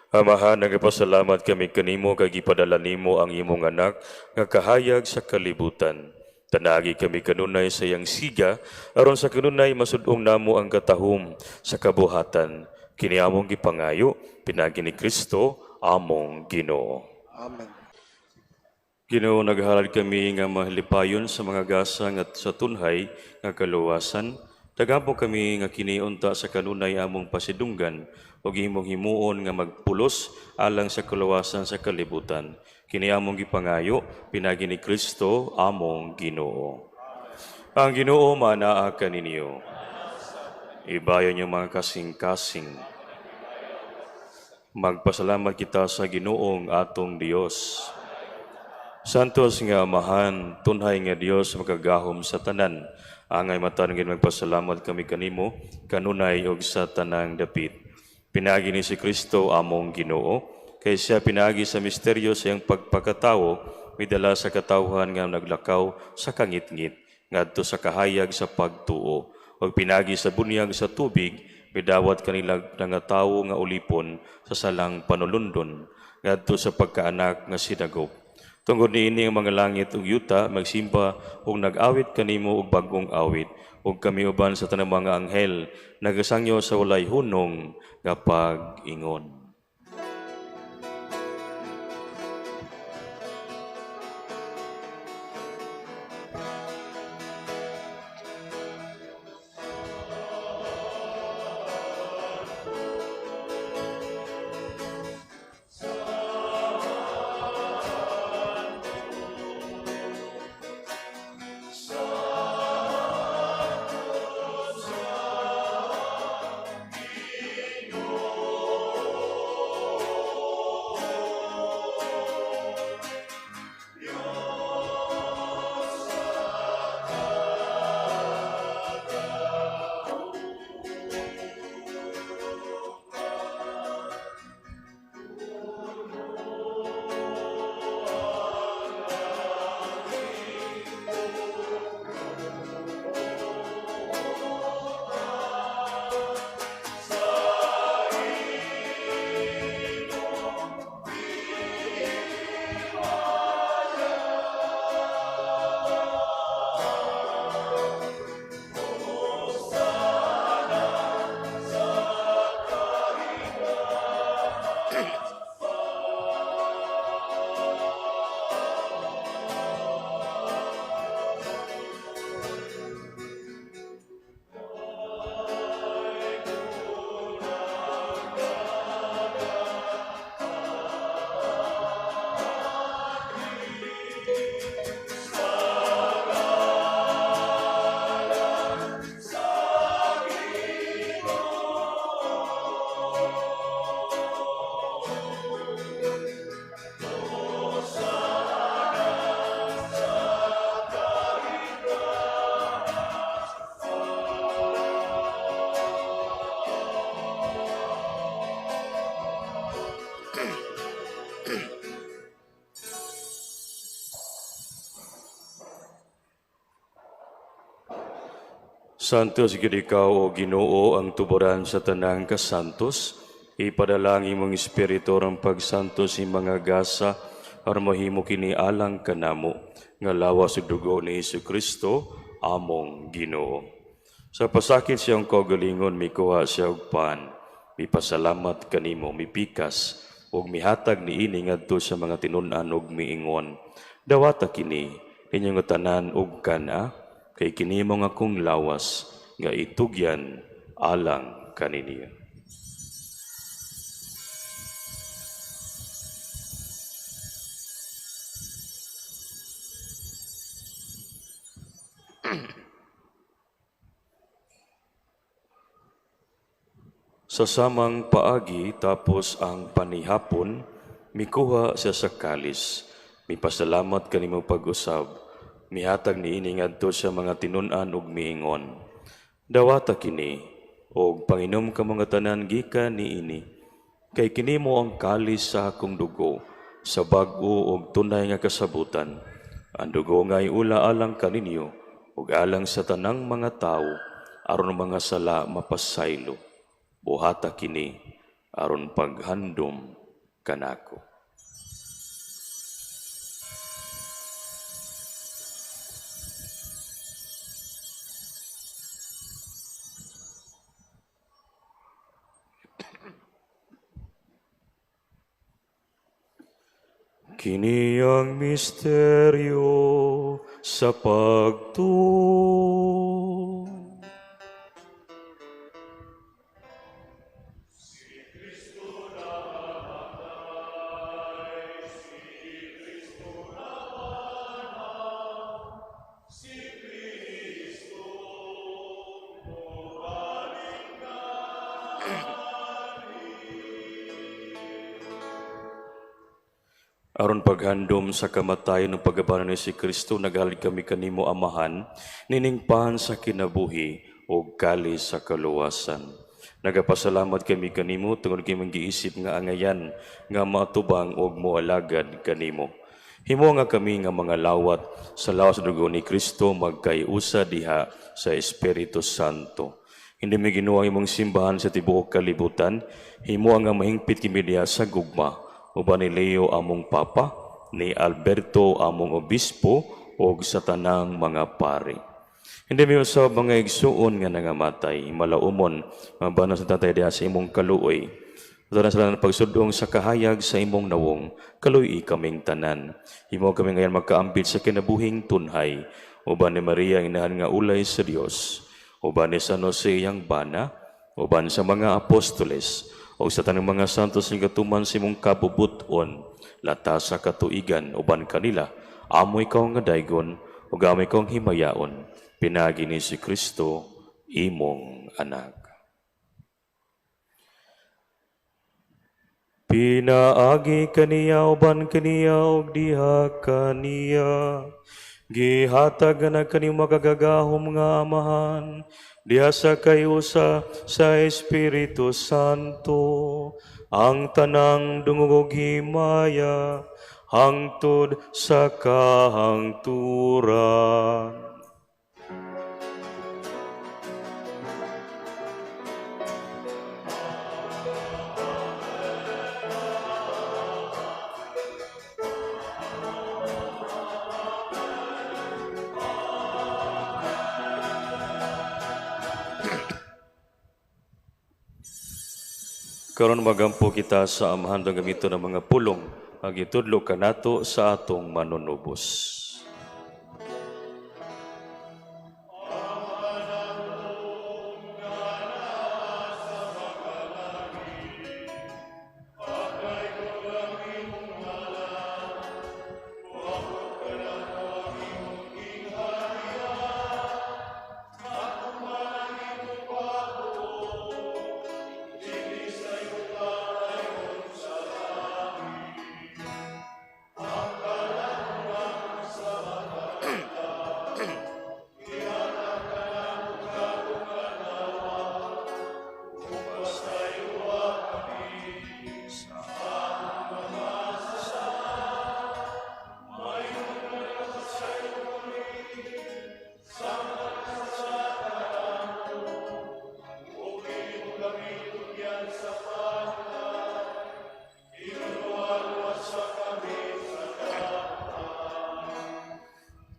Amahan, nagpasalamat kami kanimo kag ipadala nimo ang imong anak nga kahayag sa kalibutan. Tanagi kami kanunay sa iyang siga aron sa kanunay masudong namo ang katahom sa kabuhatan. Kini among gipangayo pinagi ni Kristo among Ginoo. Amen. Ginoo, naghalad kami nga mahalipayon sa mga gasang at sa tunhay nga kaluwasan. Daghan po kami nga kiniunta sa kanunay among pasidunggan o himong himuon nga magpulos alang sa kaluwasan sa kalibutan. Kini among gipangayo pinagi ni Kristo among Ginoo. Ang Ginoo manaa kaninyo. Ibayon niyo mga kasing-kasing. Magpasalamat kita sa Ginoong atong Dios. Santos nga Amahan, tunhay nga Dios makagahom sa tanan. Angay matarangin magpasalamat kami kanimo, kanunay og sa tanang dapit. Pinagi ni si Kristo among Ginoo, kay siya pinagi sa misteryo sa iyang pagpakatawo, may dala sa katawhan nga naglakaw sa kangit-ngit, ngadto sa kahayag sa pagtuo, o pinagi sa bunyag sa tubig, may dawat kanila nga tawo nga ulipon sa salang panulundon, ngadto sa pagkaanak nga sinagop. Tungod niini ang mga langit ug yuta magsimba ug nag-awit kanimo og bagong awit ug kami uban sa tanang mga anghel nagasangyo sa walay hunong nga pag-ingon. Santos gid ikaw o Ginoo ang tuburan sa tanang kasantos, ipadalangin mong espiritu ang pagsantos sa mga gasa aron mahimo kini alang kanamo nga lawas ug dugo ni Hesukristo among Ginoo. Sa pasakit siyang kaugalingon mikuha siya og pan, mipasalamat kanimo, mipikas ug mihatag niini ngadto sa mga tinun-an ug miingon. Dawata kini inyong tanan ug kana kay kini mo nga kong lawas nga itugyan alang kaniniya. Sa samang paagi tapos ang panihapon, mikuha siya sa kalis. Mipasalamat kanimo pag-usab. Mihatag niini ngadto sa mga tinun-an ug miingon. Dawata kini og panginom ka mga tanan gikan niini. Kay kini mo ang kalis sa akong dugo sa bag-o ug tunay nga kasabutan. Ang dugo nga iula alang kaninyo ug alang sa tanang mga tawo aron mga sala mapasaylo. Buhata kini aron paghandom kanako. Kini ang misteryo sa pagtuo. Aron paghandom sa kamatayon ng pagabanan ni si Kristo, nagalig kami kanimo amahan, niningpahan sa kinabuhi o kalis sa kaluwasan. Nagapasalamat kami kanimo tungod kay giisip nga angayan nga matubang og moalagad kanimo. Himo nga kami nga mga lawat sa lawas dugo ni Kristo magkayusa diha sa Espiritu Santo. Hindi mi ginuwa imong simbahan sa tibuok kalibutan, himo nga mahingpit kami diha sa gugma. Uban ni Leo among Papa, ni Alberto among Obispo, o sa tanang mga pari. Hindi mi usab mga igsuon nga nangamatay, malaumon, mabana sa tatay diha sa imong kaluoy. Doon sila ng pagsudong sa kahayag sa imong nawong, kaluoy kaming tanan. Himo kami ngayon magkaambit sa kinabuhing tunhay, uban ni Maria inahan nga ulay sa Dios, uban ni San Jose yang bana, uban sa mga apostoles, o sa tanang mga santos nga tuman sa imong kabubuton, lata sa katuigan, uban kanila, amoy kaw nga daygon, ug amoy kaw himayaon, pinagi ni si Kristo, imong anak. Pinaagi kaniya, uban kaniya, ug diha kaniya, gihatag na kanimo makagagahom nga amahan, diha sa kayusa sa Espiritu Santo, ang tanang dungog himaya, hangtod sa kahangturan. Karon magampo kita sa amahan ng gamito ng mga pulong, agitudlo kanato sa atong manunubos.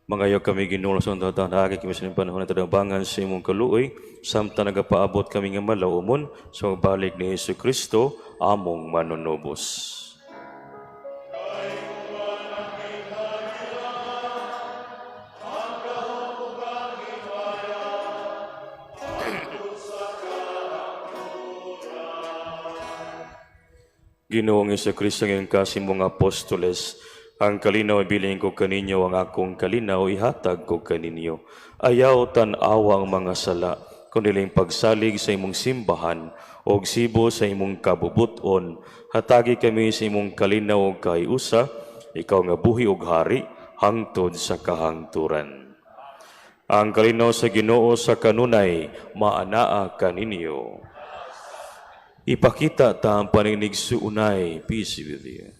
Mangayo kami Ginoo sa tatahagi kami sa panahon na tadabangan sa imong kaluoy, samtang nagapaabot kami nga malaumon sa balik ni Hesus Kristo, among manunubos. Ginoong Kristo ngayon kasimong apostoles, ang kalinaw ibilin ko kaninyo, ang akong kalinaw ihatag ko kaninyo. Ayaw tan-awa ang mga sala, kundiling pagsalig sa imong simbahan, o sibo sa imong kabubuton, hatagi kami sa imong kalinaw o kayusa, ikaw nga buhi og hari, hangtod sa kahangturan. Ang kalinaw sa Ginoo sa kanunay, maanaa kaninyo. Ipakita ta ang paninig suunay. Peace be with you.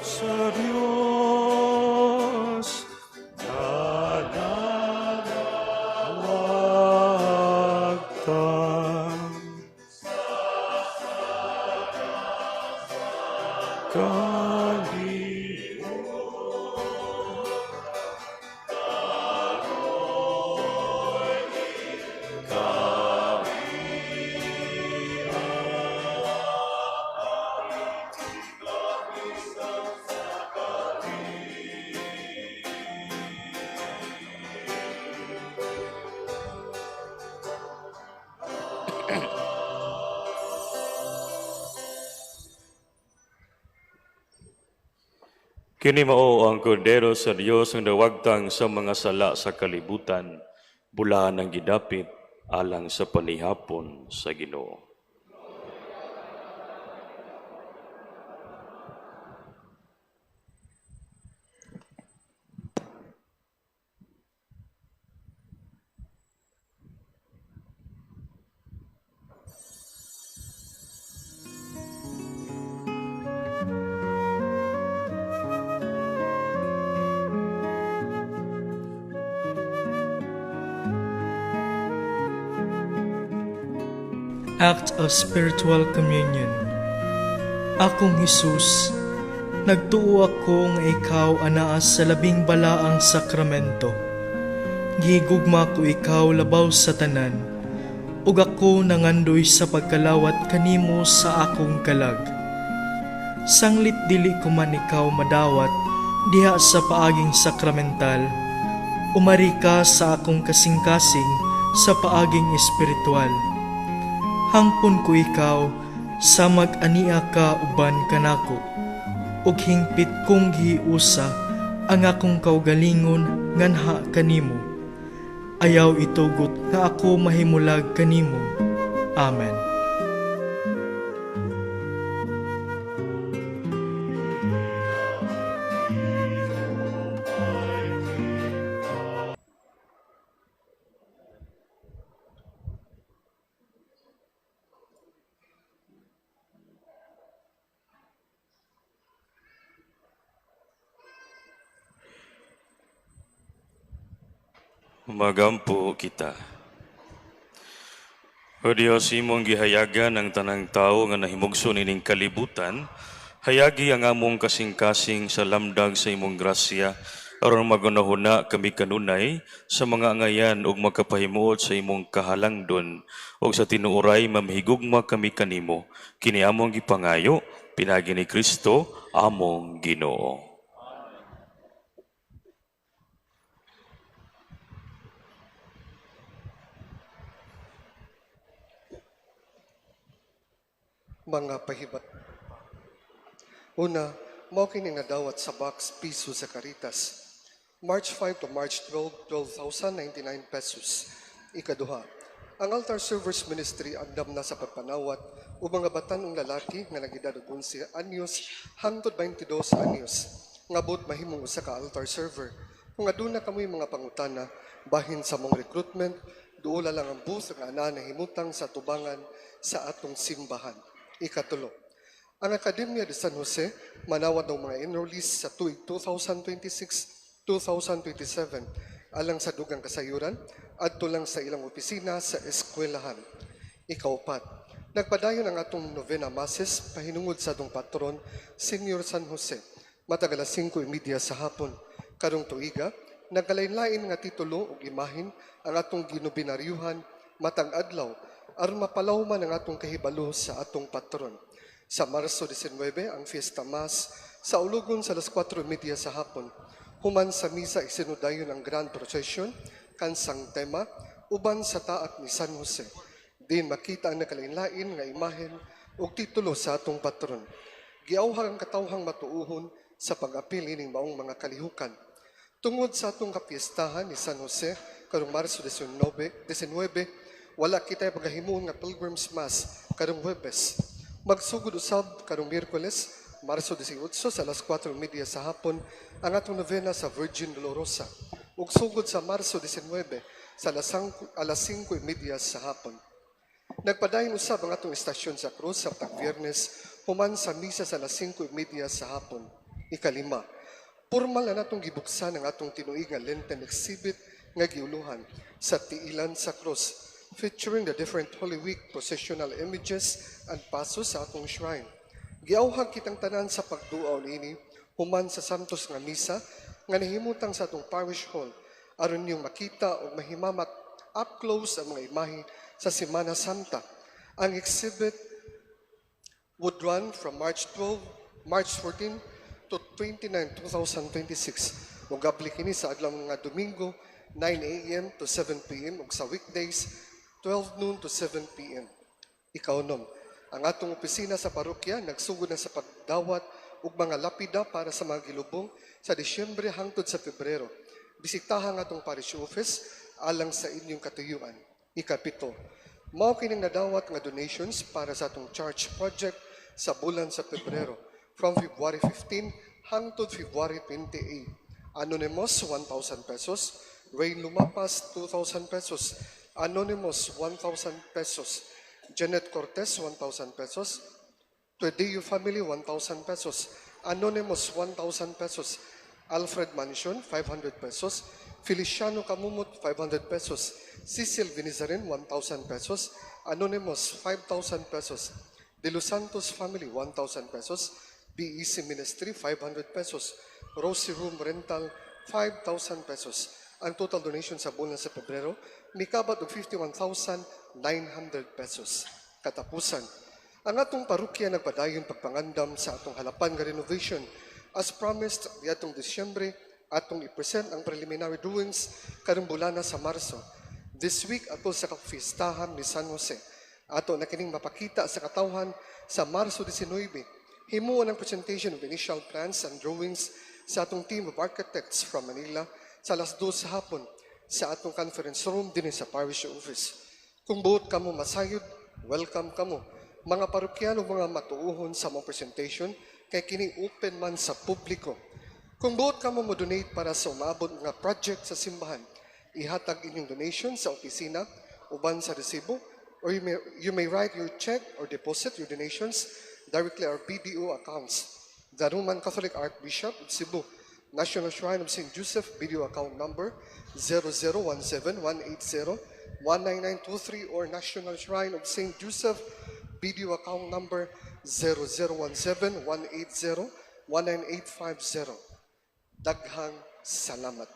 Sa Diyos nananawagtan. Kali Kini mao ang kordero sa Dios ang dawagtang sa mga sala sa kalibutan, bulahan ng gidapit alang sa panihapon sa Ginoo. Act of Spiritual Communion. Akong Hesus, nagtuo ako nga ikaw anaa sa labing balaang sakramento. Gigugma ko ikaw labaw sa tanan, ug ako nangandoy sa pagkalawat kanimo sa akong kalag. Sanglit dili ko man ikaw madawat diha sa paaging sakramental, umari ka sa akong kasing-kasing sa paaging espiritual. Hangpon ko ikaw sa mag-ania ka uban kanako, ug hingpit kong giusa ang akong kaugalingon nganha kanimo. Ayaw itugot nga ako mahimulag kanimo. Amen. Magampo kita. O Diyos, imong gihayagan ang tanang tao nga nahimugso nining kalibutan, hayagi ang among kasing-kasing sa lamdag sa imong grasya, aron magunahuna kami kanunay sa mga angayan ug magkapahimuot sa imong kahalangdon, ug sa tinuoray mamahigugma kami kanimo. Kini among gipangayo, pinagi ni Kristo, among Ginoo. mga pahibat. Una, mao kini nga dawat sa box piso sa Caritas. March 5 to March 12, 12,099 pesos. Ikaduha, ang Altar Servers Ministry andam na sa pagpanawat o mga batanong lalaki nga nagedad og 11 anyos hangtod 22 anyos nga bot mahimong usa ka altar server. Kung aduna kamoy mga pangutana bahin sa mong recruitment, duola lang ang booth nga ana nahimutang sa tubangan sa atong simbahan. Ikatulo, ang Akademya de San Jose manawat ng mga enrollees sa tuig 2026-2027 alang sa dugang kasayuran adto lang sa ilang opisina sa eskwelahan. Ikaupat, nagpadayon ang atong novena masses pahinungod sa atong patron, Senior San Jose, matag alas 5:30 sa hapon. Karong tuiga, nagkalain-lain nga titulo ug imahin ang atong ginobinaryuhan matag adlaw aron mapalawman ang atong kahibalo sa atong patron. Sa Marso 19, ang Fiesta Mass sa ulugon sa alas 4:30 sa hapon. Human sa misa isinudayon ang Grand Procession, kansang tema, uban sa taat ni San Jose. Din makita ang nakalain-lain nga imahen ug titulo sa atong patron. Giawhag ang katawhang matuuhon sa pag-apil ining maong mga kalihukan. Tungod sa atong kapiestahan ni San Jose karong Marso 19, wala kitay paghahimuon nga Pilgrim's Mass karong Huwebes. Magsugod usab karong Miyerkules, Marso 18 sa alas 4:30 sa hapon ang atong novena sa Virgin Dolorosa. Ug sugod sa Marso 19 sa alas 5:30 sa hapon. Nagpadayon usab ang atong estasyon sa Cruz sa Biyernes human sa misa sa alas 5:30 sa hapon. Ikalima, formal na natong gibuksan ang atong tinuig nga Lenten exhibit nga giuluhan sa Tiilan sa Cruz, featuring the different Holy Week processional images and pasos sa atong shrine. Giauhag kitang tanan sa pagduaw niini human sa Santos nga misa nga nahimutang sa atong parish hall aron niyong makita o mahimamat up close ang mga imahe sa Semana Santa. Ang exhibit would run from March 14 to 29, 2026. Mugabli kini sa adlaw nga Domingo 9 a.m. to 7 p.m. ug sa weekdays 12 noon to 7 p.m. Ikaunom, ang atong opisina sa parokya nagsugod na sa pagdawat ug mga lapida para sa mga gilubong sa Disyembre hangtod sa Pebrero. Bisitahan ang atong parish office alang sa inyong katuyuan. Ikapito, mao kining nadawat nga donations para sa atong church project sa bulan sa Pebrero from February 15 hangtod February 28. Anonymous 1,000 pesos, Rain Lumapas 2,000 pesos, Anonymous 1,000 pesos, Janet Cortez 1,000 pesos, Tedeo Family 1,000 pesos, Anonymous 1,000 pesos, Alfred Mansion 500 pesos, Feliciano Camumut 500 pesos, Cecil Vinizarin 1,000 pesos, Anonymous 5,000 pesos, De Los Santos Family 1,000 pesos, BEC Ministry 500 pesos, Rosie Room Rental 5,000 pesos. Ang total donation sa bulan sa Pebrero mikabat og 51,900 pesos. Katapusan, ang atong parokya nagpadayon pagpangandam sa atong halapan nga renovation. As promised, diatong Disyembre, atong i-present ang preliminary drawings karong bulana sa Marso. This week, ato sa kapistahan ni San Jose. Ato na kining mapakita sa katawhan sa Marso 19. Himuon ang presentation of initial plans and drawings sa atong team of architects from Manila sa alas 2 sa hapon sa atong conference room din sa parish office. Kung buot kamo masayod, welcome kamo. Mga parokyano, mga matuuhon sa mong presentation, kay kini open man sa publiko. Kung buot kamo mo donate para sa umabot nga project sa simbahan, ihatag inyong donation sa opisina, uban sa resibo, or you may write your check or deposit your donations directly our BDO accounts. The Roman Catholic Archbishop of Cebu, National Shrine of St. Joseph, BDO account number 0017-180-19923 or National Shrine of St. Joseph, BDO account number 0017-180-19850. Daghang salamat.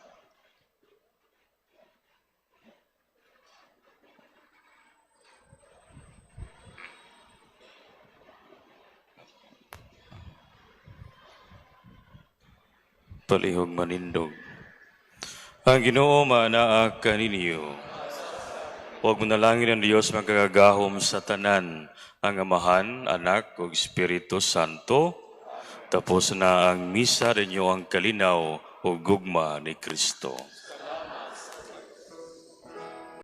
Palihog manindog. Ang Ginoo maanaa kaninyo. Huwag mo nalangin ang Diyos magkagahom sa tanan, ang Amahan, Anak, ug Espiritu Santo. Tapos na ang misa ninyo ang kalinaw o gugma ni Kristo.